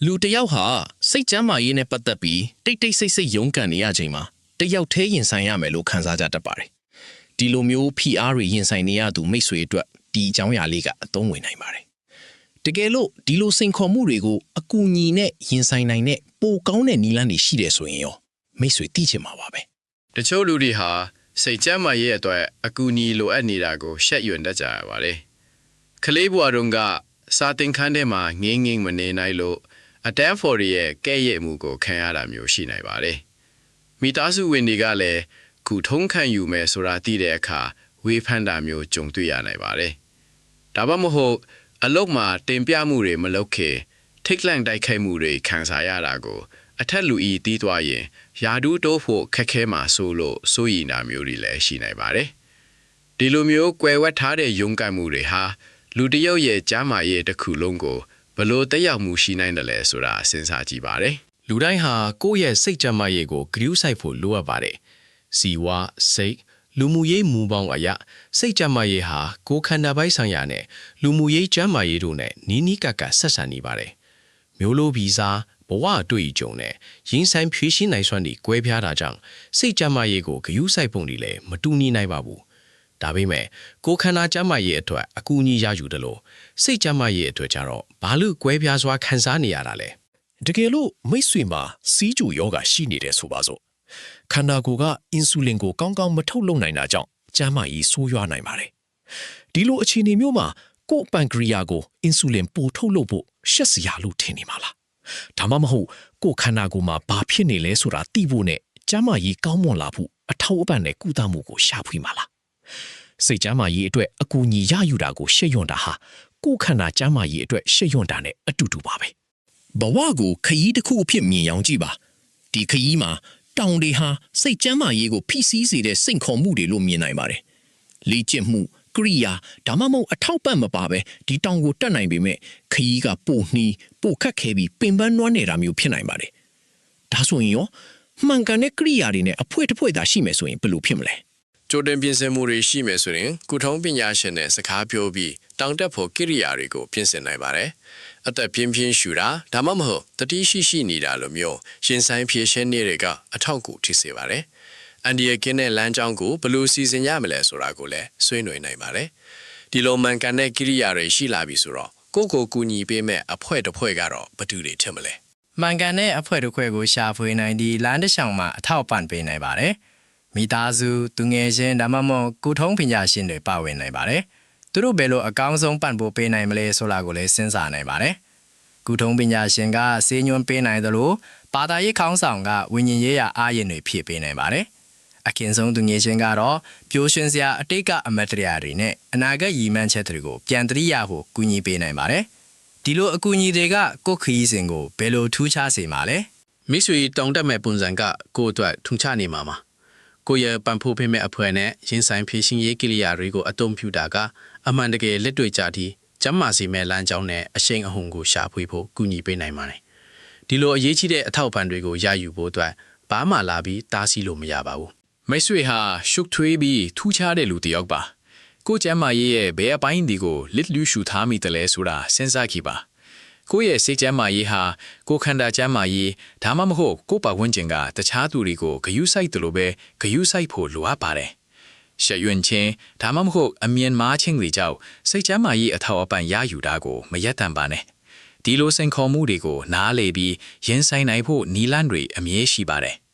လူတယောက်ဟာစိတ်ကျမ်းမာရေးနဲ့ပတ်သက်ပြီးတိတ်တိတ်ဆိတ်ဆိတ်ရုန်းကန်နေရချိန်မှာတယောက်တည်းရင်ဆိုင်ရမယ်လို့ခန်းစားကြတတ်ပါတယ်။ဒီလိုမျိုး PR တွေရင်ဆိုင်နေရသူမိတ်ဆွေအတွက်ဒီအကြောင်းအရာလေးကအသုံးဝင်နိုင်ပါတယ်။တကယ်လို့ဒီလိုစိန်ခေါ်မှုတွေကိုအကူအညီနဲ့ရင်ဆိုင်နိုင်တဲ့ပိုကောင်းတဲ့နည်းလမ်းတွေရှိတယ်ဆိုရင်ရောမိတ်ဆွေသိချင်မှာပါပဲ။တချို့လူတွေဟာစိတ်ကျမ်းမာရေးအတွက်အကူအညီလိုအပ်နေတာကိုရှက်ရွံ့တတ်ကြရပါတယ်။ကလေးဘဝတုန်းကစာသင်ခန်းထဲမှာငင်းမနေနိုင်လို့အတန်းဖော်ရရဲ့ကဲ့ရဲ့မှုကိုခံရတာမျိုးရှိနိုင်ပါတယ်။မိသားစုဝင်တွေကလည်းခုထုံးခံယူမယ်ဆိုတာသိတဲ့အခါဝေဖန်တာမျိုးကြုံတွေ့ရနိုင်ပါတယ်။ဒါမှမဟုတ်အလုပ်မှာတင်ပြမှုတွေမလုပ်ခင်ထိတ်လန့်တိုက်ခိုက်မှုတွေခံစားရတာကိုအထက်လူဤတီးသွားရင်ယာဒူးတိုးဖို့ခက်ခဲမှာဆိုလို့စိုးရိမ်တာမျိုးတွေလည်းရှိနိုင်ပါတယ်။ဒီလိုမျိုးကွယ်ဝတ်ထားတဲ့ယုံကြည်မှုတွေဟာလူတယောက်ရဲ့ကျမ်းမာရေးတစ်ခုလုံးကိုဘလို့တက်ရောက်မှုရှိနိုင်တယ်လဲဆိုတာစဉ်းစားကြည့်ပါတယ်။လူတိုင်းဟာကိုယ့်ရဲ့စိတ်ကျန်းမာရေးကိုဂရုစိုက်ဖို့လိုအပ်ပါတယ်။စီဝါစိတ်လူမှုရေးမူပေါင်းအရာစိတ်ကျန်းမာရေးဟာကိုယ်ခန္ဓာပိုင်းဆိုင်ရာနဲ့လူမှုရေးကျန်းမာရေးတို့နဲ့နီးနီးကပ်ကပ်ဆက်ဆံနေပါတယ်။မျိုးလိုဗီဇဘဝအတွေ့အကြုံနဲ့ရင်းဆိုင်ဖြည့်ရှင်းနိုင်စွမ်းတွေကွဲပြားတာကြောင့်စိတ်ကျန်းမာရေးကိုဂရုစိုက်ပုံတွေလည်းမတူညီနိုင်ပါဘူး။ဒါပေမဲ့ကိုယ်ခန္ဓာကျန်းမာရေးအတွက်အကူအညီရယူတယ်လို့စိတ်ကျန်းမာရေးအတွက်ကျတော့ဘာလို့ကွဲပြားစွာခံစားနေရတာလဲတကယ်လို့မိတ်ဆွေမှာစီးကျူယောဂရှိနေတယ်ဆိုပါစို့ခန္ဓာကိုယ်ကအင်ဆူလင်ကိုကောင်းကောင်းမထုတ်လုပ်နိုင်တာကြောင့်ကျန်းမာရေးဆိုးရွားနိုင်ပါတယ်ဒီလိုအခြေအနေမျိုးမှာကိုယ်ပန်ကရီယာကိုအင်ဆူလင်ပိုထုတ်လုပ်ဖို့ရှက်စရာလို့ထင်နေမှာလားဒါမှမဟုတ်ကိုယ်ခန္ဓာကိုယ်မှာဘာဖြစ်နေလဲဆိုတာသိဖို့နဲ့ကျန်းမာရေးကောင်းမွန်လာဖို့အထောက်အပံ့နဲ့ကုသမှုကိုရှာဖွေမှာလားစိတ်ကျန်းမာရေးအတွက်အကူအညီရယူတာကိုရှက်ရွံ့တာဟာကိုယ်ခန္ဓာကျန်းမာရေးအတွက်ရှက်ရွံ့တာနဲ့အတူတူပါပဲဘဝကိုခရီးတစ်ခုအဖြစ်မြင်ရောင်ကြည့်ပါဒီခရီးမှာတောင်တွေဟာစိတ်ကျန်းမာရေးကိုဖိစီးစေတဲ့စိန်ခေါ်မှုတွေလို့မြင်နိုင်ပါတယ်လေ့ကျင့်မှုကရိယာဒါမှမဟုတ်အထောက်ပံ့မပါပဲဒီတောင်ကိုတက်နိုင်ပေမဲ့ခရီးကပိုနှီးပိုခက်ခဲပြီးပင်ပန်းနွမ်းနေတာမျိုးဖြစ်နိုင်ပါတယ်ဒါဆိုရင်ရောမှန်ကန်တဲ့ကရိယာတွေနဲ့အဖွဲတစ်ဖွဲသာရှိမယ်ဆိုရင်ဘယ်လိုဖြစ်မလဲကြိုတင်ပြင်ဆင်မှုတွေရှိမယ်ဆိုရင်ကုထုံးပညာရှင်နဲ့စကားပြောပြီးတောင်တက်ဖို့ကိရိယာတွေကိုပြင်ဆင်နိုင်ပါတယ်။အသက်ပြင်းပြင်းရှူတာဒါမှမဟုတ်တတိရှိနေတာလိုမျိုးရှင်ဆိုင်ဖြည့်ရှင်းနေတွေကအထောက်အကူဖြစ်စေပါတယ်။အန်ဒီယကင်းတဲ့လမ်းကြောင်းကိုဘယ်လိုစီစဉ်ရမလဲဆိုတာကိုလည်းဆွေးနွေးနိုင်ပါတယ်။ဒီလိုမှန်ကန်တဲ့ကိရိယာတွေရှိလာပြီဆိုတော့ကိုယ့်ကိုကူညီပေးမဲ့အဖွဲ့တစ်ဖွဲ့ကတော့ဘယ်သူတွေထင်မလဲ။မှန်ကန်တဲ့အဖွဲ့တစ်ဖွဲ့ကိုရှာဖွေနိုင်ဒီလမ်းတစ်လျှောက်မှာအထောက်ပံ့ပေးနိုင်ပါတယ်။မိသားစုသူငယ်ချင်းဒါမှမဟုတ်ကုထုံးပညာရှင်တွေပါဝင်နိုင်ပါတယ်။သူတို့ဘယ်လိုအကောင်းဆုံးပံ့ပိုးပေးနိုင်မလဲဆိုတာကိုလည်းစဉ်းစားနိုင်ပါတယ်။ကုထုံးပညာရှင်ကစေညွှန်းပေးနိုင်သလိုဘာသာရေးခေါင်းဆောင်ကဝိညာဉ်ရေးရာအားရင်တွေဖြည့်ပေးနိုင်ပါတယ်။အခင်ဆုံးသူငယ်ချင်းကတော့ပျိုးရွှင်စရာအတိတ်ကအမတ်တရားတွေနဲ့အနာဂတ်ရည်မှန်းချက်တွေကိုပြန်တရိယာဖို့ကူညီပေးနိုင်ပါတယ်။ဒီလိုအကူအညီတွေကကိုယ့်ခရီးစဉ်ကိုဘယ်လိုထူးခြားစေမှာလဲ။မိတ်ဆွေတောင်းတမဲ့ပုံစံကကိုယ့်အတွက်ထူးခြားနေမှာပါကိုယ့်ရဲ့ပံ့ပိုးပေးမဲ့အဖွဲ့နဲ့ရင်ဆိုင်ဖြည့်ရှင်ရေးကိရိယာတွေကိုအသုံးပြုတာကအမှန်တကယ်လက်တွေ့ကြသည့်ကျမ်းမာစီမဲ့လမ်းကြောင်းနဲ့အရှိန်အဟုန်ကိုရှာဖွေဖို့ကူညီပေးနိုင်ပါတယ်။ဒီလိုအရေးကြီးတဲ့အထောက်အပံ့တွေကိုရယူဖို့အတွက်ဘာမှလာပြီးတားဆီးလို့မရပါဘူး။မိတ်ဆွေဟာရှုပ်ထွေးပြီးထူးခြားတဲ့လူတစ်ယောက်ပါ။ကိုယ်ကျမ်းမာရေးရဲ့ဘယ်အပိုင်းဒီကိုလစ်လူရှူထားမိတယ်လဲဆိုတာစဉ်းစားကြည့်ပါ။ကိုယ့်ရဲ့စိတ်ကျန်းမာရေးဟာကိုယ်ခန္ဓာကျန်းမာရေးဒါမှမဟုတ်ကိုယ်ပတ်ဝန်းကျင်ကတခြားသူတွေကိုဂရုစိုက်တယ်လို့ပဲဂရုစိုက်ဖို့လိုအပ်ပါတယ်။ရှက်ရွံ့ခြင်းဒါမှမဟုတ်အမြင်မှားခြင်းတွေကြောင့်စိတ်ကျန်းမာရေးအထောက်အပံ့ရယူတာကိုမရက်တံပါနဲ့။ဒီလိုစိန်ခေါ်မှုတွေကိုနားလေပြီးရင်ဆိုင်နိုင်ဖို့နည်းလမ်းတွေအမြဲရှိပါတယ်။